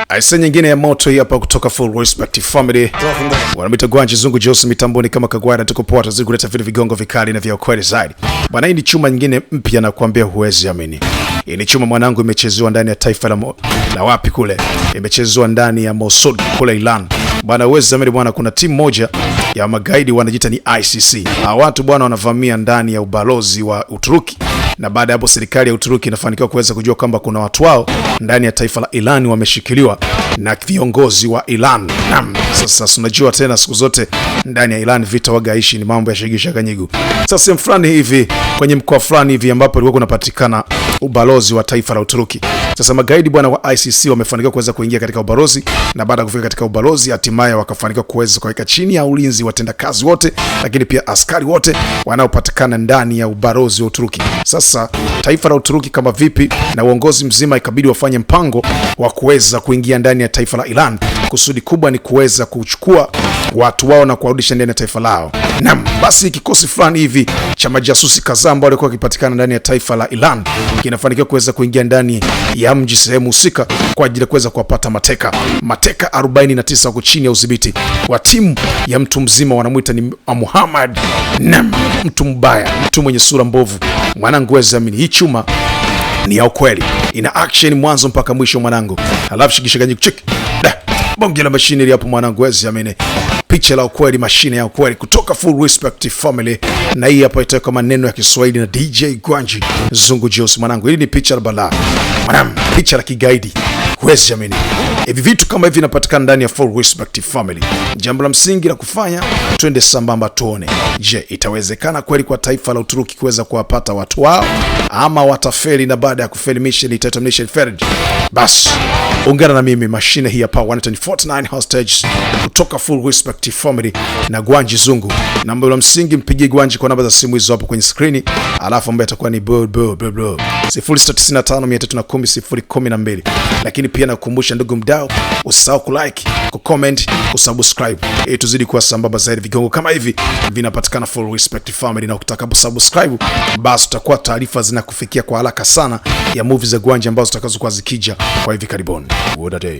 Aise nyingine ya moto hii hapa kutoka Full Respect Family. Wanamita Gwanji Zungu Jose mitamboni kama kagwada, tuko poa tazidi kuleta vitu vigongo vikali na vya ukweli zaidi. Bwana, hii ni chuma nyingine mpya na kuambia huwezi amini. Hii ni chuma mwanangu, imechezewa ndani ya taifa la wapi kule. Imechezewa ndani ya Mosul kule Iran. Bwana, huwezi amini bwana, kuna timu moja ya magaidi wanajiita ni ICC. Hawa watu bwana wanavamia ndani ya ubalozi wa Uturuki. Na baada ya hapo serikali ya Uturuki inafanikiwa kuweza kujua kwamba kuna watu wao ndani ya taifa la Iran wameshikiliwa na viongozi wa Iran. Naam, sasa tunajua tena siku zote ndani ya Iran vita wagaishi ni mambo ya shigisha kanyigu. Sasa mfrani hivi kwenye mkoa fulani hivi ambapo ulikuwa kunapatikana ubalozi wa taifa la Uturuki. Sasa magaidi bwana wa ICC wamefanikiwa kuweza kuingia katika ubalozi, na baada ya kufika katika ubalozi hatimaye wakafanikiwa kuweza kuweka chini ya ulinzi watendakazi wote, lakini pia askari wote wanaopatikana ndani ya ubalozi wa Uturuki. Sasa taifa la Uturuki kama vipi na uongozi mzima ikabidi wafanye mpango wa kuweza kuingia ndani ya taifa la Iran. Kusudi kubwa ni kuweza kuchukua watu wao na kuwarudisha ndani ya taifa lao. Naam, basi kikosi fulani hivi cha majasusi kadhaa ambao walikuwa wakipatikana ndani ya taifa la Iran kinafanikiwa kuweza kuingia ndani ya mji sehemu husika kwa ajili ya kuweza kuwapata mateka 49 wako chini ya udhibiti wa timu ya mtu mzima wanamuita ni Muhammad. Naam, mtu mbaya, mtu mwenye sura mbovu. Mwanangu weza amini, hii chuma ni ya ukweli, ina action mwanzo mpaka mwisho mwanangu. Alafu shikisha check bonge la mashine ile hapo mwanangu, weza amini, picha la ukweli, mashine ya ukweli kutoka Full Respect Family. Na hii hapa itakuwa maneno ya Kiswahili na DJ Gwanji Zungu Jose mwanangu. Hili ni picha la balaa mwanangu, picha la kigaidi, weza amini. Hivi vitu kama hivi vinapatikana ndani ya Full Respect Family. Jambo la msingi la kufanya, twende sambamba tuone, je, itawezekana kweli kwa taifa la Uturuki kuweza kuwapata watu wao ama watafeli? Na baada ya kufeli mission itaitwa mission failed. Basi ungana na mimi, mashine hii hapa 149 hostages kutoka Full Respect Family na Gwanji Zungu. Namba la msingi, mpigie Gwanji kwa namba za simu hizo hapo kwenye screen, alafu ambaye atakuwa ni 0695310012. Lakini pia nakukumbusha ndugu mdau, usisahau kulike, kucomment, kusubscribe ili tuzidi kuwa sambamba zaidi. Vigongo kama hivi vinapatikana Full Respect Family, na ukitaka subscribe basi utakuwa taarifa zinakufikia kwa haraka sana ya movies za Gwanji ambazo zitakazokuwa zikija kwa hivi karibuni. What a day.